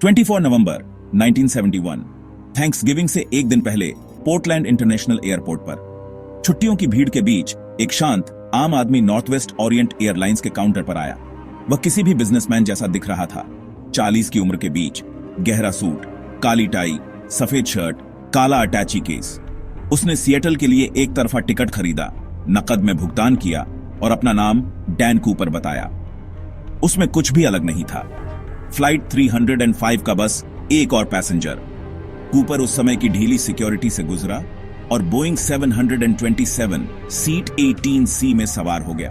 24 नवंबर 1971 Thanksgiving से एक दिन पहले पोर्टलैंड इंटरनेशनल एयरपोर्ट पर छुट्टियों की भीड़ के बीच एक शांत आम आदमी नॉर्थ वेस्ट ओरिएंट एयरलाइंस के काउंटर पर आया। वह किसी भी बिजनेसमैन जैसा दिख रहा था। 40 की उम्र के बीच, गहरा सूट, काली टाई, सफेद शर्ट, काला अटैची केस। उसने सिएटल के लिए एक तरफा टिकट खरीदा, नकद में भुगतान किया और अपना नाम डैन कूपर बताया। उसमें कुछ भी अलग नहीं था। फ्लाइट 305 का बस एक और पैसेंजर। कूपर उस समय की ढीली सिक्योरिटी से गुजरा और बोइंग 727 सीट 18C में सवार हो गया।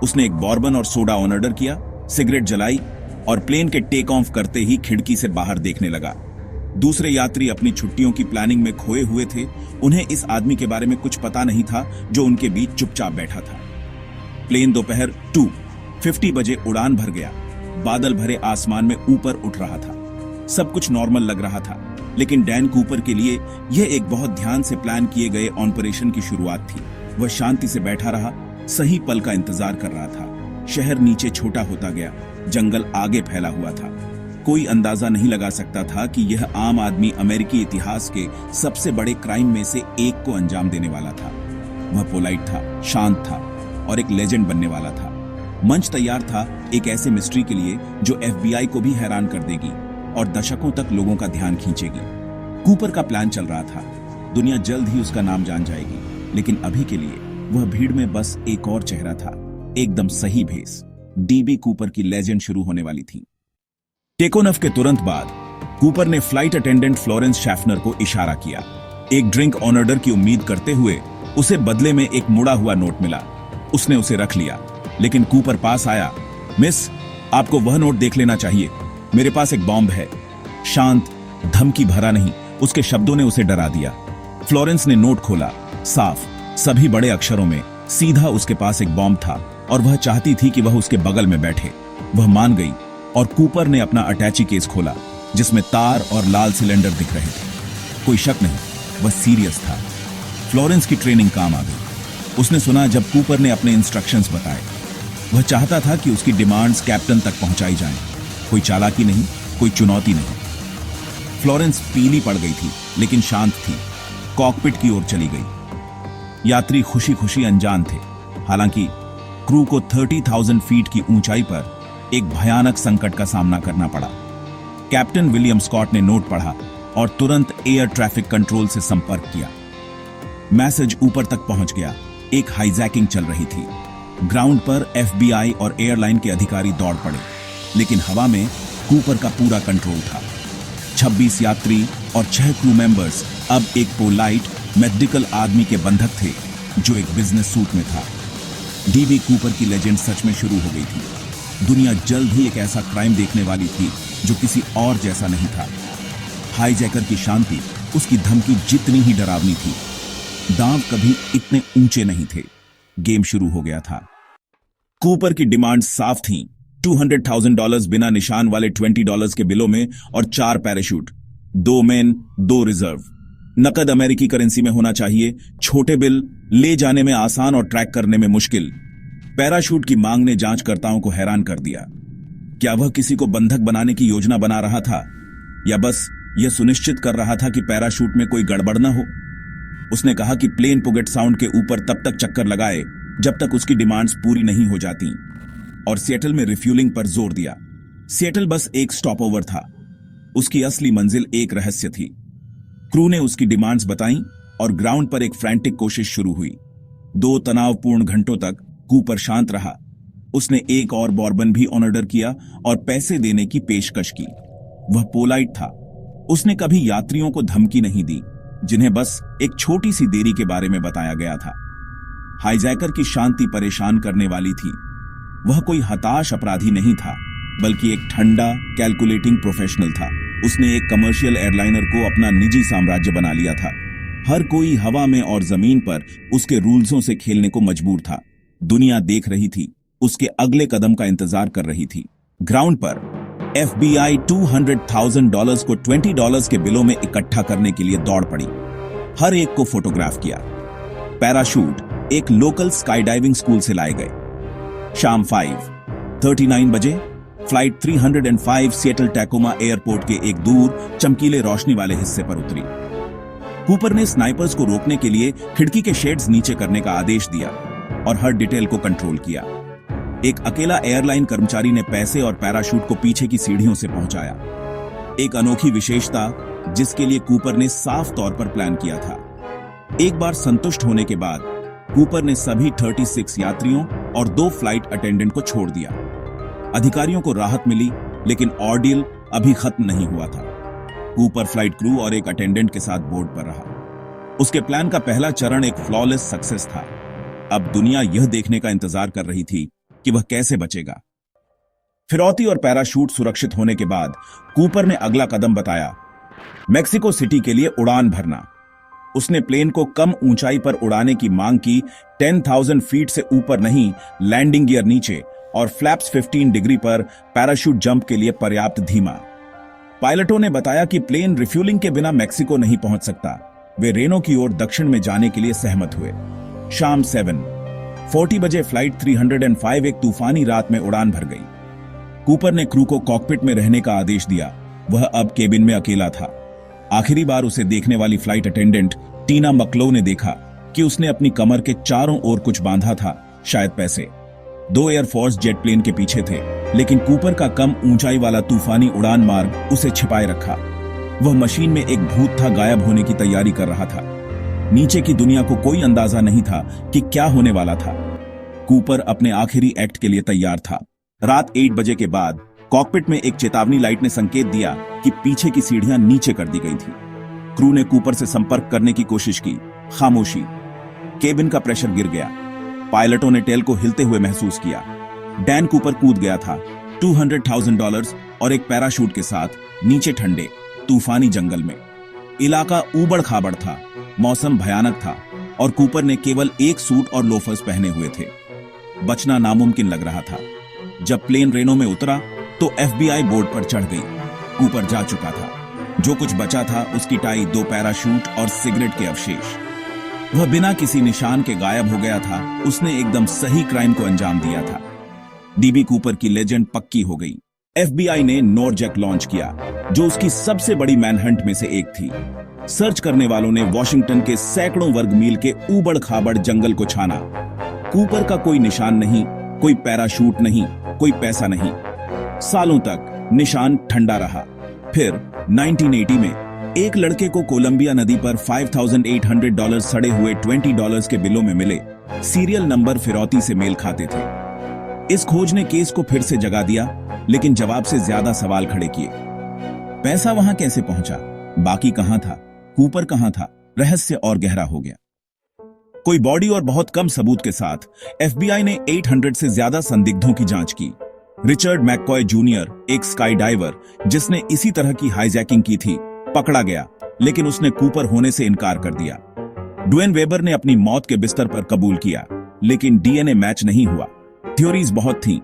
उसने एक बॉर्बन और सोडा ऑर्डर किया, सिगरेट जलाई और प्लेन के टेक ऑफ करते ही खिड़की से बाहर देखने लगा। दूसरे यात्री अपनी छुट्टियों की प्लानिंग में खोए हुए थे। उन्हें इस आदमी के बारे में कुछ पता नहीं था जो उनके बीच चुपचाप बैठा था। प्लेन दोपहर 2:50 बजे उड़ान भर गया। बादल भरे आसमान में ऊपर उठ रहा था। सब कुछ नॉर्मल लग रहा था, लेकिन डैन कूपर के लिए यह एक बहुत ध्यान से प्लान किए गए ऑपरेशन की शुरुआत थी। वह शांति से बैठा रहा, सही पल का इंतजार कर रहा था। शहर नीचे छोटा होता गया, जंगल आगे फैला हुआ था। कोई अंदाजा नहीं लगा सकता था कि यह आम आदमी अमेरिकी इतिहास के सबसे बड़े क्राइम में से एक को अंजाम देने वाला था। वह पोलाइट था, शांत था और एक लेजेंड बनने वाला था। मंच तैयार था एक ऐसे मिस्ट्री के लिए जो FBI को भी हैरान कर देगी और दशकों तक लोगों का ध्यान खींचेगी। कूपर का प्लान चल रहा था। दुनिया जल्द ही उसका नाम जान जाएगी, लेकिन अभी के लिए वह भीड़ में बस एक और चेहरा था, एकदम सही भेस। DB कूपर की लेजेंड शुरू होने वाली थी। टेकोनफ के तुरंत बाद कूपर ने फ्लाइट अटेंडेंट फ्लोरेंस शैफनर को इशारा किया। एक ड्रिंक ऑर्डर की उम्मीद करते हुए उसे बदले में एक मुड़ा हुआ नोट मिला। उसने उसे रख लिया, लेकिन कूपर पास आया। मिस, आपको वह नोट देख लेना चाहिए, मेरे पास एक बॉम्ब है। शांत, धमकी भरा नहीं, उसके शब्दों ने उसे डरा दिया। फ्लोरेंस ने नोट खोला। साफ, सभी बड़े अक्षरों में, सीधा उसके पास एक बॉम्ब था और वह चाहती थी कि वह उसके बगल में बैठे। वह मान गई और कूपर ने अपना अटैची केस खोला, जिसमें तार और लाल सिलेंडर दिख रहे थे। कोई शक नहीं, वह सीरियस था। फ्लोरेंस की ट्रेनिंग काम आ गई। उसने सुना जब कूपर ने अपने इंस्ट्रक्शंस बताए। वह चाहता था कि उसकी डिमांड्स कैप्टन तक पहुंचाई जाएं। कोई चालाकी नहीं, कोई चुनौती नहीं। फ्लोरेंस पीली पड़ गई थी, लेकिन शांत थी। कॉकपिट की ओर चली गई। यात्री खुशी खुशी अनजान थे। हालांकि क्रू को 30,000 फीट की ऊंचाई पर एक भयानक संकट का सामना करना पड़ा। कैप्टन विलियम स्कॉट ने नोट पढ़ा और तुरंत एयर ट्रैफिक कंट्रोल से संपर्क किया। मैसेज ऊपर तक पहुंच गया। एक हाईजैकिंग चल रही थी। ग्राउंड पर FBI और एयरलाइन के अधिकारी दौड़ पड़े, लेकिन हवा में कूपर का पूरा कंट्रोल था। 26 यात्री और 6 क्रू मेंबर्स अब एक पोलाइट मेडिकल आदमी के बंधक थे, जो एक बिजनेस सूट में था। DB कूपर की लेजेंड सच में शुरू हो गई थी। दुनिया जल्द ही एक ऐसा क्राइम देखने वाली थी जो किसी और जैसा नहीं था। हाईजैकर की शांति, उसकी धमकी जितनी ही डरावनी थी। दांव कभी इतने ऊंचे नहीं थे। गेम शुरू हो गया था। कूपर की डिमांड साफ थी। $200,000 बिना निशान वाले $20 के बिलों में और 4 पैराशूट, 2 मेन, 2 रिजर्व। नकद अमेरिकी करेंसी में होना चाहिए। छोटे बिल, ले जाने में आसान और ट्रैक करने में मुश्किल। पैराशूट की मांग ने जांचकर्ताओं को हैरान कर दिया। क्या वह किसी को बंधक बनाने की योजना बना रहा था, या बस यह सुनिश्चित कर रहा था कि पैराशूट में कोई गड़बड़ न हो? उसने कहा कि प्लेन पुगेट साउंड के ऊपर तब तक चक्कर लगाए जब तक उसकी डिमांड्स पूरी नहीं हो जाती, और सिएटल में रिफ्यूलिंग पर जोर दिया। सिएटल बस एक स्टॉपओवर था। उसकी असली मंजिल एक रहस्य थी। क्रू ने उसकी डिमांड्स बताईं और ग्राउंड पर एक फ्रैंटिक कोशिश शुरू हुई। 2 तनावपूर्ण घंटों तक कूपर शांत रहा। उसने एक और बॉर्बन भी ऑर्डर किया और पैसे देने की पेशकश की। वह पोलाइट था। उसने कभी यात्रियों को धमकी नहीं दी, जिन्हें बस एक छोटी सी देरी के बारे में बताया गया था। हाईजैकर की शांति परेशान करने वाली थी। वह कोई हताश अपराधी नहीं था, बल्कि एक ठंडा, कैलकुलेटिंग प्रोफेशनल था। उसने एक कमर्शियल एयरलाइनर को अपना निजी साम्राज्य बना लिया था। हर कोई हवा में और जमीन पर उसके रूल्सों से खेलने को मजबूर था। दुनिया देख रही थी, उसके अगले कदम का इंतजार कर रही थी। ग्राउंड पर FBI $200,000 को $20 के बिलों में इकट्ठा करने के लिए दौड़ पड़ी। हर एक को फोटोग्राफ किया। पैराशूट एक लोकल स्काई डाइविंग स्कूल से लाए गए। शाम 5:39 बजे फ्लाइट 305 सिएटल टैकोमा एयरपोर्ट के एक दूर चमकीले रोशनी वाले हिस्से पर उतरी। कूपर ने स्नाइपर्स को रोकने के लिए खिड़की के शेड्स नीचे करने का आदेश दिया और हर डिटेल को कंट्रोल किया। एक अकेला एयरलाइन कर्मचारी ने पैसे और पैराशूट को पीछे की सीढ़ियों से पहुंचाया। एक अनोखी विशेषता जिसके लिए कूपर ने साफ तौर पर प्लान किया था। एक बार संतुष्ट होने के बाद कूपर ने सभी 36 यात्रियों और 2 फ्लाइट अटेंडेंट को छोड़ दिया। अधिकारियों को राहत मिली, लेकिन ऑर्डियल अभी खत्म नहीं हुआ था। कूपर फ्लाइट क्रू और एक अटेंडेंट के साथ बोर्ड पर रहा। उसके प्लान का पहला चरण एक फ्लॉलेस सक्सेस था। अब दुनिया यह देखने का इंतजार कर रही थी कि वह कैसे बचेगा। फिरौती और पैराशूट सुरक्षित होने के बाद कूपर ने अगला कदम बताया, मेक्सिको सिटी के लिए उड़ान भरना। उसने प्लेन को कम ऊंचाई पर उड़ाने की मांग की, 10,000 फीट से ऊपर नहीं, लैंडिंग गियर नीचे और फ्लैप्स 15 डिग्री पर पैराशूट जंप के लिए पर्याप्त धीमा। पायलटों ने बताया कि प्लेन रिफ्यूलिंग के बिना मेक्सिको नहीं पहुंच सकता। वे रेनो की ओर दक्षिण में जाने के लिए सहमत हुए। शाम 7:40 बजे फ्लाइट 305 एक तूफानी रात में उड़ान भर गई। कूपर ने क्रू को कॉकपिट में रहने का आदेश दिया। वह अब केबिन में अकेला था। आखिरी बार उसे देखने वाली फ्लाइट अटेंडेंट टीना मक्लो ने देखा कि उसने अपनी कमर के चारों ओर कुछ बांधा था, शायद पैसे। 2 एयरफोर्स जेट प्लेन के पीछे थे, लेकिन कूपर का कम ऊंचाई वाला तूफानी उड़ान मार्ग उसे छिपाए रखा। वह मशीन में एक भूत था, गायब होने की तैयारी कर रहा था। नीचे की दुनिया को कोई अंदाजा नहीं था कि क्या होने वाला था। कूपर अपने आखिरी एक्ट के लिए तैयार था। रात 8 बजे के बाद कॉकपिट में एक चेतावनी लाइट ने संकेत दिया कि पीछे की सीढ़ियां नीचे कर दी गई थी। क्रू ने कूपर से संपर्क करने की कोशिश की। खामोशी। केबिन का प्रेशर गिर गया। पायलटों ने टेल को हिलते हुए महसूस किया। डैन कूपर कूद गया था, $200,000 और एक पैराशूट के साथ नीचे ठंडे तूफानी जंगल में। इलाका ऊबड़ खाबड़ था, मौसम भयानक था और कूपर ने केवल एक सूट और लोफर्स पहने हुए थे। बचना नामुमकिन लग रहा था। जब प्लेन रेनो में उतरा तो FBI बोर्ड पर चढ़ गई। कूपर जा चुका था। जो कुछ बचा था उसकी टाई, 2 पैराशूट और सिगरेट के अवशेष। वह बिना किसी निशान के गायब हो गया था। उसने एकदम सही क्राइम को अंजाम दिया था। डीबी कूपर की लेजेंड पक्की हो गई। FBI ने नॉरजैक लॉन्च किया, जो उसकी सबसे बड़ी मैनहंट में से एक थी। सर्च करने वालों ने वॉशिंगटन के सैकड़ों वर्ग मील के ऊबड़ खाबड़ जंगल को छाना। कूपर का कोई निशान नहीं, कोई पैराशूट नहीं, कोई पैसा नहीं। सालों तक निशान ठंडा रहा। फिर 1980 में एक लड़के को कोलंबिया नदी पर $5,800 सड़े हुए $20 के बिलों में मिले। सीरियल नंबर फिरौती से मेल खाते थे। इस खोज ने केस को फिर से जगा दिया, लेकिन जवाब से ज्यादा सवाल खड़े किए। पैसा वहां कैसे पहुंचा? बाकी कहां था? कूपर कहां था? रहस्य और गहरा हो गया। कोई बॉडी और बहुत कम सबूत के साथ FBI ने 800 से ज्यादा संदिग्धों की जांच की। रिचर्ड मैककॉय जूनियर, एक स्काई डाइवर जिसने इसी तरह की हाईजैकिंग की थी, पकड़ा गया, लेकिन उसने कूपर होने से इनकार कर दिया। ड्वेन वेबर ने अपनी मौत के बिस्तर पर कबूल किया, लेकिन DNA मैच नहीं हुआ। थ्योरीज बहुत थीं।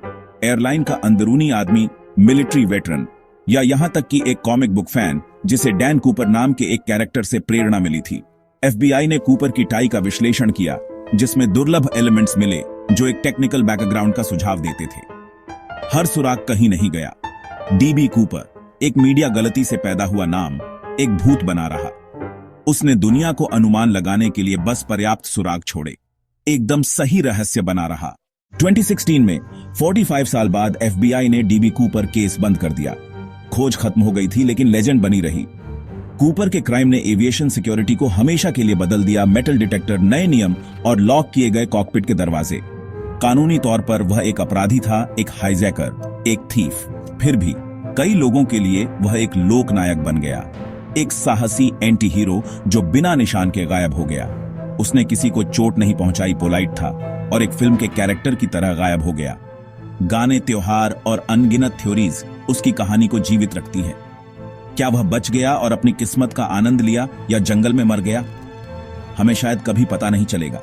एयरलाइन का अंदरूनी आदमी, मिलिट्री वेटरन, या यहां तक कि एक कॉमिक बुक फैन जिसे डैन कूपर नाम के एक कैरेक्टर से प्रेरणा मिली थी। FBI ने कूपर की टाई का विश्लेषण किया, जिसमें दुर्लभ एलिमेंट्स मिले जो एक टेक्निकल बैकग्राउंड का सुझाव देते थे। हर सुराग कहीं नहीं गया। डीबी कूपर, एक मीडिया गलती से पैदा हुआ नाम, एक भूत बना रहा। उसने दुनिया को अनुमान लगाने के लिए बस पर्याप्त सुराग छोड़े। एकदम सही रहस्य बना रहा। 2016 में 45 साल बाद FBI ने डीबी कूपर केस बंद कर दिया। खोज खत्म हो गई थी, लेकिन लेजेंड बनी रही। कूपर के क्राइम ने एविएशन सिक्योरिटी को हमेशा के लिए बदल दिया। मेटल डिटेक्टर, नए नियम और लॉक किए गए कॉकपिट के दरवाजे। कानूनी तौर पर वह एक अपराधी था, एक हाईजैकर, एक थीफ। फिर भी कई लोगों के लिए वह एक लोकनायक बन गया, एक साहसी एंटी हीरो जो बिना निशान के गायब हो गया। उसने किसी को चोट नहीं पहुंचाई, पोलाइट था और एक फिल्म के कैरेक्टर की तरह गायब हो गया। गाने, त्योहार और अनगिनत थ्योरीज उसकी कहानी को जीवित रखती है। क्या वह बच गया और अपनी किस्मत का आनंद लिया, या जंगल में मर गया? हमें शायद कभी पता नहीं चलेगा।